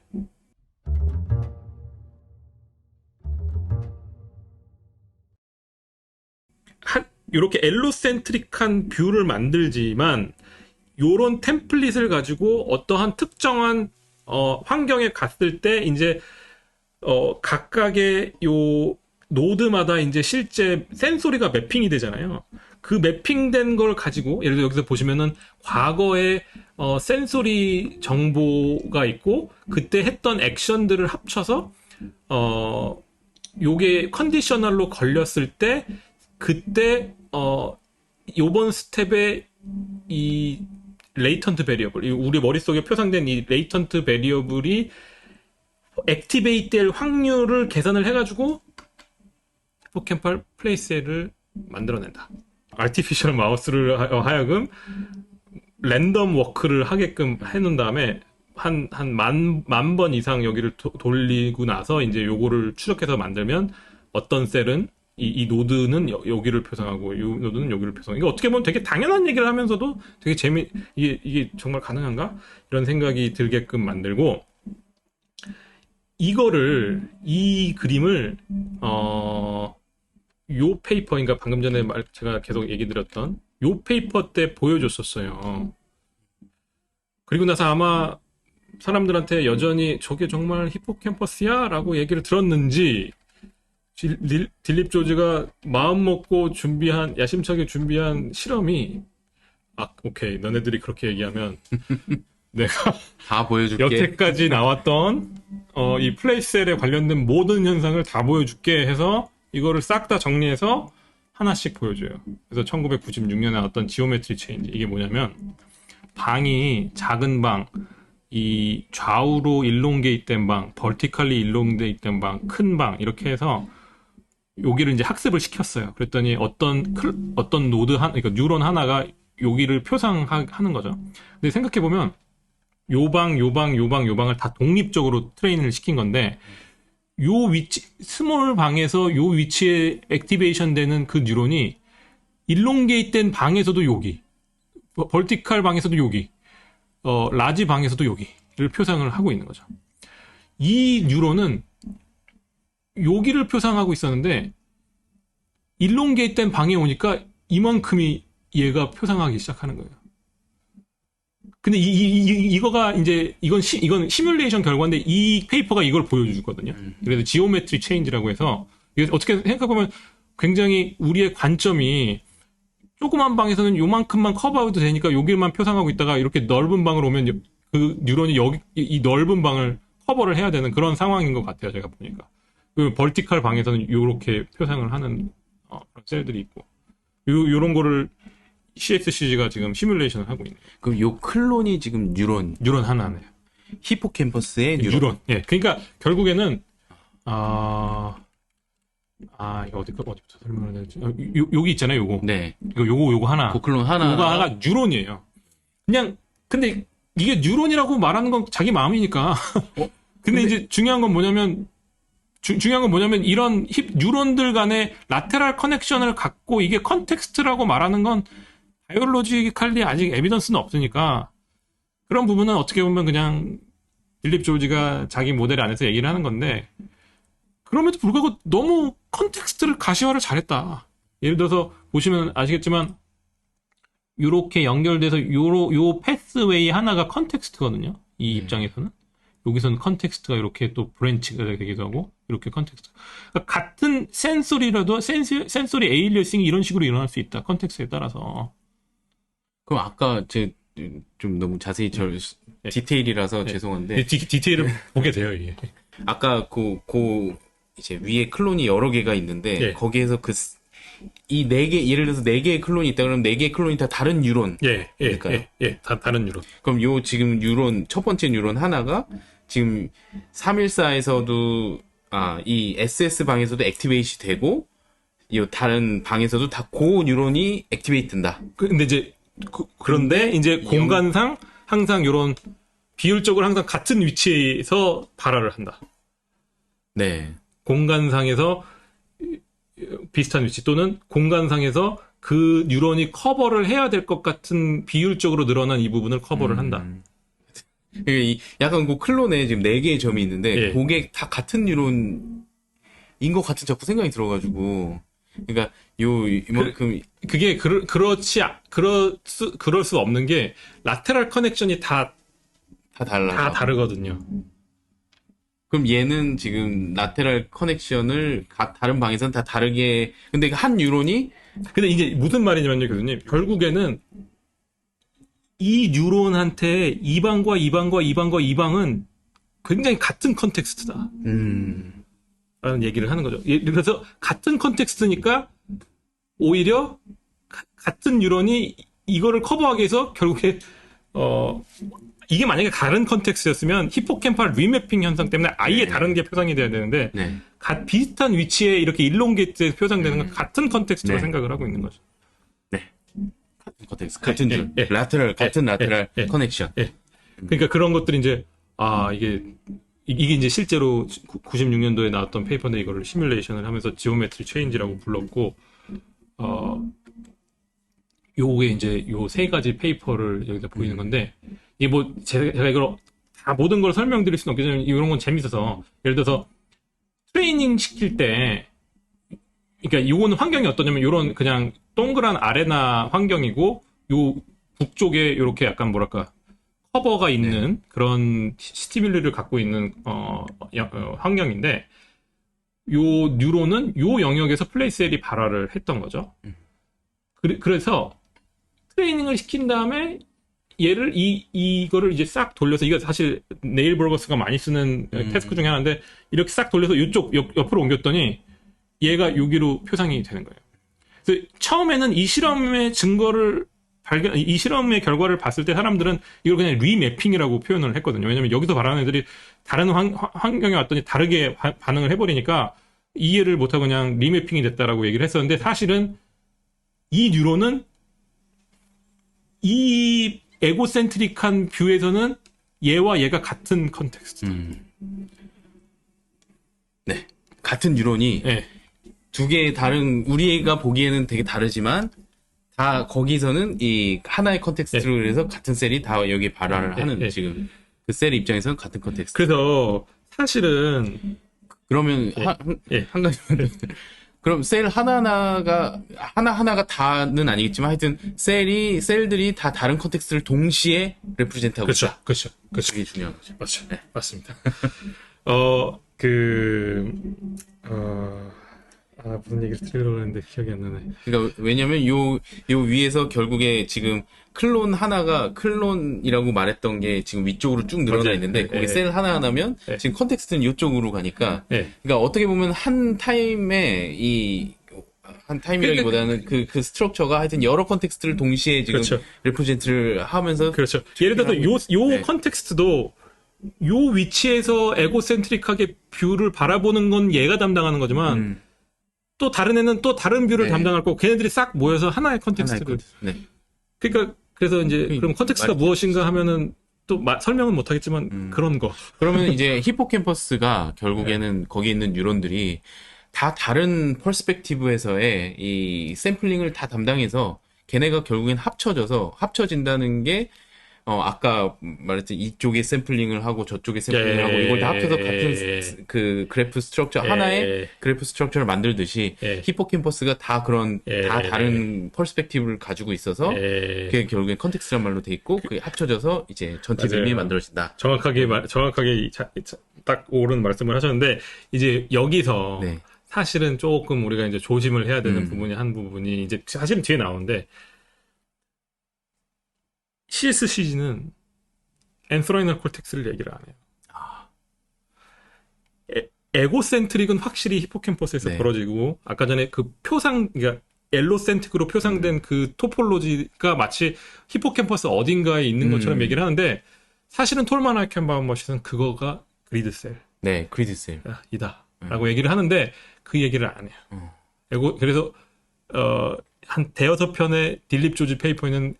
이렇게 엘로센트릭한 뷰를 만들지만 요런 템플릿을 가지고 어떠한 특정한 환경에 갔을 때 이제 각각의 요 노드마다 이제 실제 센소리가 매핑이 되잖아요. 그 매핑된 걸 가지고 예를 들어 여기서 보시면은 과거에 센소리 정보가 있고 그때 했던 액션들을 합쳐서 요게 컨디셔널로 걸렸을 때 그때 요번 스텝에 이 레이턴트 베리어블, 우리 머릿속에 표상된 이 레이턴트 베리어블이 액티베이트 될 확률을 계산을 해가지고 히포캠팔 플레이스를 만들어낸다. 아티피셜 마우스를 하여금 랜덤 워크를 하게끔 해놓은 다음에 한 만 번 이상 여기를 돌리고 나서 이제 요거를 추적해서 만들면 어떤 셀은 이 노드는 여기를 표상하고 이 노드는 여기를 표상하고 이게 어떻게 보면 되게 당연한 얘기를 하면서도 되게 이게 정말 가능한가? 이런 생각이 들게끔 만들고 이 그림을 요 페이퍼, 그러니까 방금 전에 제가 계속 얘기 드렸던 요 페이퍼 때 보여줬었어요. 그리고 나서 아마 사람들한테 여전히 저게 정말 히포캠퍼스야? 라고 얘기를 들었는지 딜립 조지가 마음 먹고 야심차게 준비한 실험이 오케이, 너네들이 그렇게 얘기하면 내가 다 보여줄게. 여태까지 나왔던 이 플레이셀에 관련된 모든 현상을 다 보여줄게 해서 이거를 싹 다 정리해서 하나씩 보여줘요. 그래서 1996년에 나왔던 지오메트리 체인지, 이게 뭐냐면 방이 작은 방, 이 좌우로 일롱게이트된 방, 벌티컬리 일롱게이트된 방, 큰 방 이렇게 해서 여기를 이제 학습을 시켰어요. 그랬더니 어떤 노드 그러니까 뉴런 하나가 여기를 표상하는 거죠. 근데 생각해 보면 요 방을 다 독립적으로 트레이닝을 시킨 건데 요 위치 스몰 방에서 요 위치에 액티베이션 되는 그 뉴런이 일롱게이트된 방에서도 여기, 벌티컬 방에서도 여기, 라지 방에서도 여기를 표상을 하고 있는 거죠. 이 뉴런은 여기를 표상하고 있었는데 일롱게이트된 방에 오니까 이만큼이 얘가 표상하기 시작하는 거예요. 근데 이거가 이제 이건 시뮬레이션 결과인데 이 페이퍼가 이걸 보여주거든요. 그래서 지오메트리 체인지라고 해서 이게 어떻게 생각해보면 굉장히 우리의 관점이 조그만 방에서는 요만큼만 커버해도 되니까 여기만 표상하고 있다가 이렇게 넓은 방으로 오면 그 뉴런이 여기 이 넓은 방을 커버를 해야 되는 그런 상황인 것 같아요. 제가 보니까. 그 벌티컬 방에서는 이렇게 표상을 하는 셀들이 있고 요런 거를 CXCG가 지금 시뮬레이션을 하고 있네요. 그럼 요 클론이 지금 뉴런 하나네요. 히포캠퍼스의 뉴런. 예. 그러니까 결국에는 이거 어디부터 설명을 해야 되지? 여기 있잖아요, 요거. 네. 요거 하나. 그 클론 하나. 요거 하나가 뉴런이에요. 근데 이게 뉴런이라고 말하는 건 자기 마음이니까. 근데 이제 중요한 건 뭐냐면 이런 뉴런들 간의 라테랄 커넥션을 갖고 이게 컨텍스트라고 말하는 건 바이올로지칼리 아직 에비던스는 없으니까 그런 부분은 어떻게 보면 그냥 딜립 조지가 자기 모델 안에서 얘기를 하는 건데 그럼에도 불구하고 너무 컨텍스트를 가시화를 잘했다. 예를 들어서 보시면 아시겠지만 요렇게 연결돼서 요 패스웨이 하나가 컨텍스트거든요. 이 입장에서는. 여기서는 컨텍스트가 이렇게 또 브랜치가 되기도 하고 이렇게 컨텍스트. 그러니까 같은 센소리라도 센소리 에일리어싱이 이런 식으로 일어날 수 있다. 컨텍스트에 따라서. 그럼 아까 좀 너무 자세히 디테일이라서 죄송한데 디테일을 보게 돼요, 이게. 아까 이제 위에 클론이 여러 개가 있는데 거기에서 이 4개, 예를 들어서 4개의 클론이 있다 그러면 4개의 클론이 다 다른 뉴런. 다 다른 뉴런. 그럼 지금 첫 번째 뉴런 하나가 지금 314에서도 이 SS 방에서도 액티베이트 되고 이 다른 방에서도 다 고 뉴런이 액티베이트 된다. 근데 이제 그런데 이제 공간상 항상 요런 비율적으로 항상 같은 위치에서 발화를 한다. 네. 공간상에서 비슷한 위치 또는 공간상에서 그 뉴런이 커버를 해야 될 것 같은 비율적으로 늘어난 이 부분을 커버를 한다. 약간 그 클론에 지금 4개의 점이 있는데 그게 다 같은 뉴런인 것 같은 자꾸 생각이 들어가지고 그러니까 이만큼 그게 그럴 수 없는 게 라테랄 커넥션이 다 다르거든요. 그럼 얘는 지금 라테랄 커넥션을 다른 방에서는 다 다르게 근데 한 뉴런이 근데 이게 무슨 말이냐면요, 교수님. 결국에는 이 뉴런한테 이 방과 이 방과 이 방과 이 방은 굉장히 같은 컨텍스트다. 라는 얘기를 하는 거죠. 그래서 같은 컨텍스트니까 오히려 같은 뉴런이 이거를 커버하기 위해서 결국에 이게 만약에 다른 컨텍스트였으면 히포캠팔 리매핑 현상 때문에 아예 다른 게 표상이 돼야 되는데 비슷한 위치에 이렇게 일롱게이트에 표상되는 건 같은 컨텍스트로 생각을 하고 있는 거죠. 네. 같은 컨텍스트, 같은 줄, 라테랄, 같은 라테랄 커넥션. 그러니까 그런 것들이 이제 이게 이게 이제 실제로 96년도에 나왔던 페이퍼인데 이거를 시뮬레이션을 하면서 지오메트리 체인지라고 불렀고, 요게 이제 요 세 가지 페이퍼를 여기다 보이는 건데, 이게 뭐 제가 이걸 다 모든 걸 설명드릴 수는 없겠지만 이런 건 재밌어서, 예를 들어서 트레이닝 시킬 때, 그러니까 요거는 환경이 어떠냐면 요런 그냥 동그란 아레나 환경이고, 요 북쪽에 요렇게 약간 뭐랄까 커버가 있는 그런 스티뮬리를 갖고 있는 환경인데, 요 뉴런은 요 영역에서 플레이셀이 발화를 했던 거죠. 그래서 트레이닝을 시킨 다음에 얘를 이거를 이제 싹 돌려서, 이거 사실 네일 버거스가 많이 쓰는 태스크 중에 하나인데, 이렇게 싹 돌려서 이쪽 옆으로 옮겼더니 얘가 여기로 표상이 되는 거예요. 그래서 처음에는 이 실험의 이 실험의 결과를 봤을 때 사람들은 이걸 그냥 리매핑이라고 표현을 했거든요. 왜냐면 여기서 발하는 애들이 다른 환경에 왔더니 다르게 반응을 해버리니까 이해를 못하고 그냥 리매핑이 됐다라고 얘기를 했었는데, 사실은 이 뉴런은 이 에고센트릭한 뷰에서는 얘와 얘가 같은 컨텍스트. 네. 같은 뉴런이 네. 두 개의 다른, 우리가 보기에는 되게 다르지만, 다 거기서는 이 하나의 컨텍스트로 네. 해서 같은 셀이 다 여기에 발화를 네. 하는, 네. 지금 그 셀의 입장에서는 같은 컨텍스트. 그래서 사실은 그러면 한 가지만 그럼 셀 하나하나가 다는 아니겠지만 하여튼 셀들이 다 다른 컨텍스트를 동시에 레프레젠트하고 그렇죠. 있다. 그렇죠. 그게 중요한 거죠. 맞죠. 네. 맞습니다. 무슨 얘기를 드리려고 했는데 기억이 안 나네. 그러니까 왜냐면 요 위에서 결국에 지금 클론이라고 말했던 게 지금 위쪽으로 쭉 늘어나 맞아요. 있는데, 네, 거기 네. 셀 하나하나면 네. 지금 컨텍스트는 이쪽으로 가니까, 네. 그러니까 어떻게 보면 한 타임에 한 타임이라기보다는 그 스트럭처가 하여튼 여러 컨텍스트를 동시에 지금 그렇죠. 레프레젠트를 하면서. 그렇죠. 예를 들어서 요 네. 컨텍스트도 요 위치에서 에고센트릭하게 뷰를 바라보는 건 얘가 담당하는 거지만, 또 다른 애는 또 다른 뷰를 네. 담당할 거고, 걔네들이 싹 모여서 하나의 컨텍스트를. 네. 그러니까 그래서 이제 그럼 컨텍스트가 무엇인가 하면은 또 설명은 못 하겠지만 그런 거. 그러면 이제 히포캠퍼스가 결국에는 거기 있는 뉴런들이 다 다른 퍼스펙티브에서의 이 샘플링을 다 담당해서 걔네가 결국엔 합쳐진다는 게 아까 말했듯이 이쪽에 샘플링을 하고 저쪽에 샘플링을 하고 이걸 다 합쳐서 같은 그 그래프 스트럭처 하나의 그래프 스트럭처를 만들듯이 히포캠퍼스가 다 그런 다 다른 퍼스펙티브를 가지고 있어서 그게 결국엔 컨텍스트란 말로 돼 있고 그게 합쳐져서 이제 전체 그림이 만들어진다. 정확하게 딱 옳은 말씀을 하셨는데, 이제 여기서 네. 사실은 조금 우리가 이제 조심을 해야 되는 부분이 이제 사실은 뒤에 나오는데, CSCG는 엔서라이널 콜텍스를 얘기를 안 해요. 에고센트릭은 확실히 히포캠퍼스에서 네. 벌어지고, 아까 전에 그 그러니까 엘로센트릭으로 표상된 그 토폴로지가 마치 히포캠퍼스 어딘가에 있는 것처럼 얘기를 하는데, 사실은 톨만 아이켄바움머신은 그거가 그리드셀. 네, 그리드셀. 이다. 라고 얘기를 하는데, 그 얘기를 안 해요. 그래서, 한 대여섯 편의 딜립 조지 페이퍼에는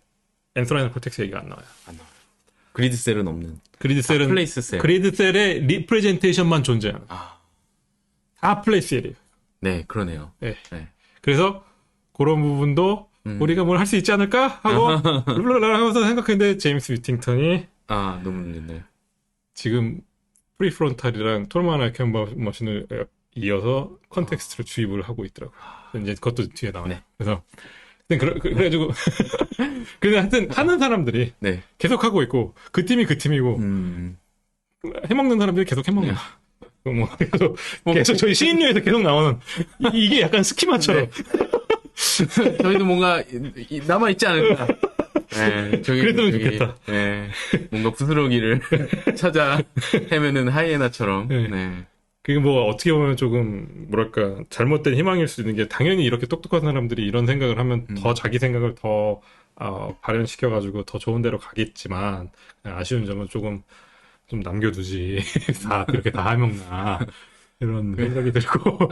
엔서라이널 콜텍스 얘기가 안 나와요. 그리드셀은 없는. 그리드셀은 플레이스 셀. 그리드셀의 리프레젠테이션만 존재하는. 다 플레이셀이에요. 네, 그러네요. 네. 네. 그래서 그런 부분도 우리가 뭘 할 수 있지 않을까 하고 하면서 생각했는데, 제임스 위팅턴이 너무 놀랐네요. 지금 프리프론탈이랑 톨만 아이켄바머신을 이어서 컨텍스트를 주입을 하고 있더라고요. 이제 그것도 뒤에 나와요. 네. 그래서 그래가지고 근데 하여튼 하는 사람들이 네. 계속 하고 있고, 그 팀이 그 팀이고, 해먹는 사람들이 계속 해먹는. 계속 저희 시인류에서 계속 나오는 이게 약간 스키마처럼. 저희도 뭔가 남아있지 않을까. 네, 그랬으면 좋겠다. 네, 뭔가 부스러기를 찾아 헤매는 하이에나처럼. 네. 네. 그게 뭐 어떻게 보면 조금 뭐랄까 잘못된 희망일 수 있는 게, 당연히 이렇게 똑똑한 사람들이 이런 생각을 하면 더 자기 생각을 더 발현시켜가지고 더 좋은 데로 가겠지만, 아쉬운 점은 좀 남겨두지. 다 그렇게 다 해먹나 이런 생각이 들고.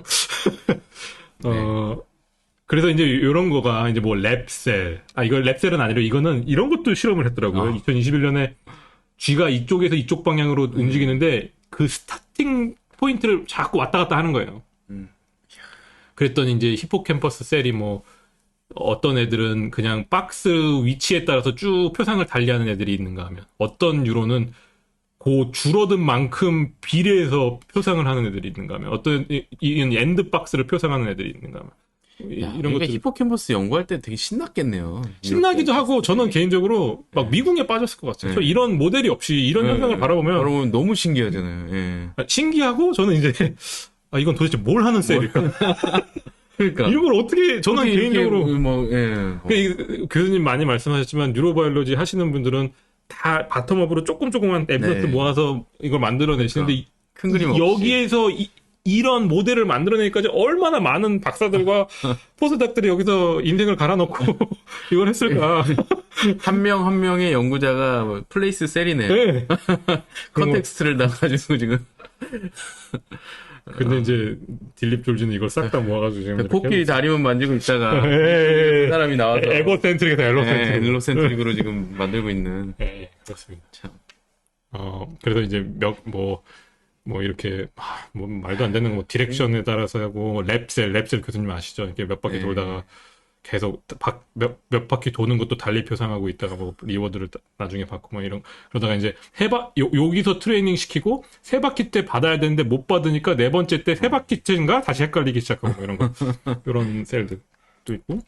그래서 이제 이런 거가 이제 뭐 랩셀, 이거 랩셀은 아니라 이거는 이런 것도 실험을 했더라고요. 2021년에 쥐가 이쪽에서 이쪽 방향으로 움직이는데 그 스타팅 포인트를 자꾸 왔다 갔다 하는 거예요. 그랬더니 이제 히포캠퍼스 셀이 뭐 어떤 애들은 그냥 박스 위치에 따라서 쭉 표상을 달리하는 애들이 있는가 하면 어떤 유로는 그 줄어든 만큼 비례해서 표상을 하는 애들이 있는가 하면 어떤 이런 엔드 박스를 표상하는 애들이 있는가 하면 이런 것들 히포캠퍼스 연구할 때 되게 신났겠네요. 신나기도 하고 저는 개인적으로 막 미궁에 빠졌을 것 같아요. 저 이런 모델이 없이 이런 현상을 바라보면 너무 신기하잖아요. 예. 신기하고 저는 이제 이건 도대체 뭘 하는 셀일까? 그러니까 이런 걸 어떻게 저는 개인적으로 예. 교수님 많이 말씀하셨지만 뉴로바이올로지 하시는 분들은 다 바텀업으로 조금만 에비던스 모아서 이걸 만들어내시는데 큰 그림 여기에서 이런 모델을 만들어내기까지 얼마나 많은 박사들과 포스닥들이 여기서 인생을 갈아넣고 이걸 했을까. 한 명 한 명의 연구자가 플레이스 셀이네. 네. 컨텍스트를 나가지고 지금. 근데 이제 딜립 졸지는 이걸 싹 다 모아가지고 지금 코끼리 다리만 만지고 있다가 그 사람이 나와서 에고센트릭에서 엘로센트릭으로 지금 만들고 있는. 네, 그렇습니다. 참. 그래서 이제 뭐 이렇게 뭐 말도 안 되는 뭐 디렉션에 따라서 하고 랩셀 교수님 아시죠? 이렇게 몇 바퀴 돌다가 계속 몇 바퀴 도는 것도 달리 표상하고 있다가 뭐 리워드를 나중에 받고 뭐 이런 그러다가 이제 여기서 트레이닝 시키고 세 바퀴 때 받아야 되는데 못 받으니까 네 번째 때 세 바퀴 때인가 다시 헷갈리기 시작하고 뭐 이런 거 이런 셀들도 있고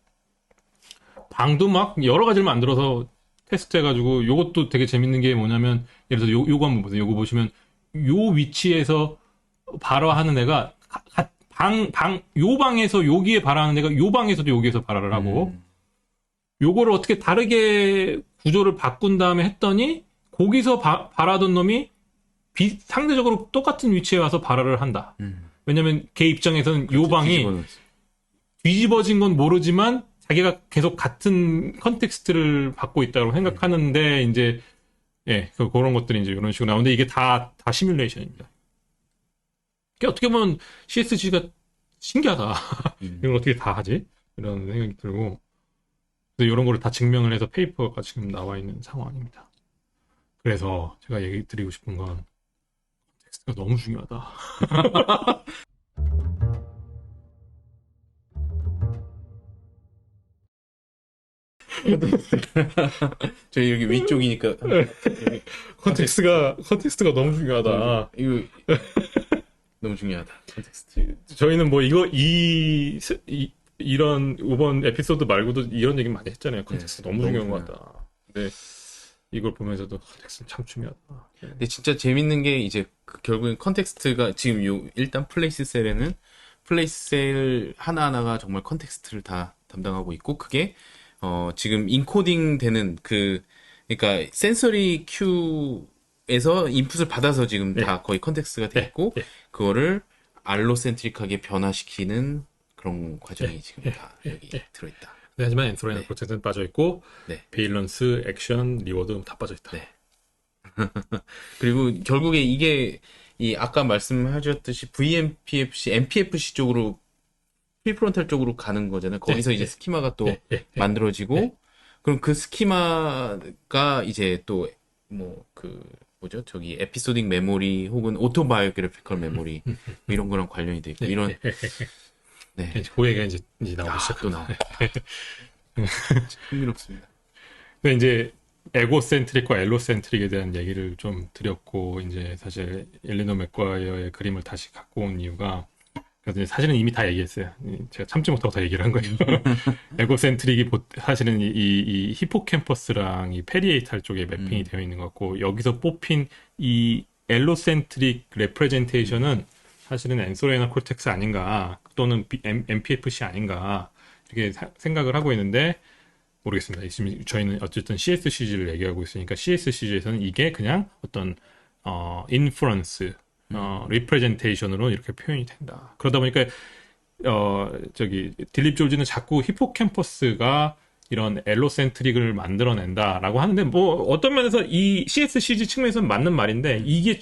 방도 막 여러 가지를 만들어서 테스트해가지고 요것도 되게 재밌는 게 뭐냐면 예를 들어서 요거 한번 보세요. 요거 보시면 요 위치에서 발화하는 애가 요 방에서 여기에 발화하는 애가 요 방에서도 여기에서 발화를 하고 요거를 어떻게 다르게 구조를 바꾼 다음에 했더니 거기서 발화하던 놈이 상대적으로 똑같은 위치에 와서 발화를 한다. 왜냐면 걔 입장에서는 요 방이 뒤집어진 건 모르지만 자기가 계속 같은 컨텍스트를 받고 있다고 생각하는데 이제 그런 것들이 이제 이런 식으로 나오는데 이게 다 시뮬레이션입니다. 이게 어떻게 보면 CSG가 신기하다. 이걸 어떻게 다 하지? 이런 생각이 들고. 그래서 이런 거를 다 증명을 해서 페이퍼가 지금 나와 있는 상황입니다. 그래서 제가 얘기 드리고 싶은 건 텍스트가 너무 중요하다. 저희 여기 위쪽이니까 컨텍스트가 너무 중요하다. 이거 너무 중요하다. 컨텍스트. 저희는 뭐 이런 이번 에피소드 말고도 이런 얘기 많이 했잖아요. 컨텍스트 너무 중요한 것 같다. 근데 이걸 보면서도 컨텍스트 참 중요하다. 근데 진짜 재밌는 게 이제 결국엔 컨텍스트가 지금 일단 플레이스 셀에는 플레이스 셀 하나하나가 정말 컨텍스트를 다 담당하고 있고 그게 지금 인코딩 되는 그러니까 센서리 큐에서 인풋을 받아서 지금 다 거의 컨텍스트가 돼 있고 그거를 알로센트릭하게 변화시키는 그런 과정이 지금 다 여기 들어있다. 네, 하지만 엔소라이너 프로텍트는 빠져있고 베일런스, 액션, 리워드 다 빠져있다. 네. 그리고 결국에 이게 아까 말씀하셨듯이 VMPFC, MPFC 쪽으로 프리프론탈 쪽으로 가는 거잖아요. 거기서 이제 스키마가 또 만들어지고 그럼 그 스키마가 이제 또 뭐죠? 저기 에피소딕 메모리 혹은 오토바이오그래피컬 메모리 이런 거랑 관련이 돼 있고 이런 그 얘기가 이제 나오기 시작. 또 나오고 흥미롭습니다. 근데 이제 에고센트릭과 엘로센트릭에 대한 얘기를 좀 드렸고 이제 사실 엘리너 맥과이어의 그림을 다시 갖고 온 이유가 그래서 사실은 이미 다 얘기했어요. 제가 참지 못하고 다 얘기를 한 거예요. 에고센트릭이 사실은 이 히포캠퍼스랑 이 페리에이탈 쪽에 매핑이 되어 있는 것 같고 여기서 뽑힌 이 엘로센트릭 레프레젠테이션은 사실은 엔소레이나 콜텍스 아닌가 또는 MPFC 아닌가 이렇게 생각을 하고 있는데 모르겠습니다. 지금 저희는 어쨌든 CSCG를 얘기하고 있으니까 CSCG에서는 이게 그냥 어떤 인프런스 리프레젠테이션으로 이렇게 표현이 된다. 그러다 보니까 딜립 졸지는 자꾸 히포캠퍼스가 이런 엘로센트릭을 만들어낸다라고 하는데 뭐 어떤 면에서 이 CSCG 측면에서는 맞는 말인데 이게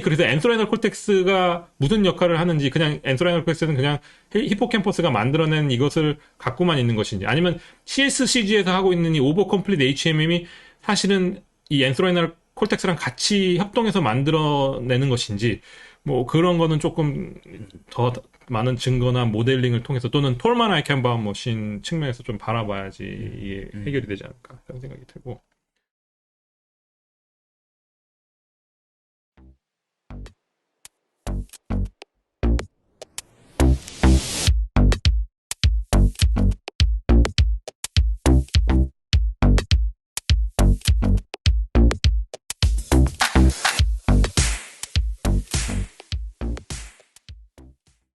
그래서 엔소라이널 콜텍스가 무슨 역할을 하는지 그냥 엔소라이널 콜텍스는 그냥 히포캠퍼스가 만들어낸 이것을 갖고만 있는 것인지 아니면 CSCG에서 하고 있는 이 오버 컴플릿 HMM이 사실은 이 엔소라이널 콜텍스랑 같이 협동해서 만들어내는 것인지 뭐 그런 거는 조금 더 많은 증거나 모델링을 통해서 또는 톨만 아이캔바운 머신 측면에서 좀 바라봐야지 이게 해결이 되지 않을까 그런 생각이 들고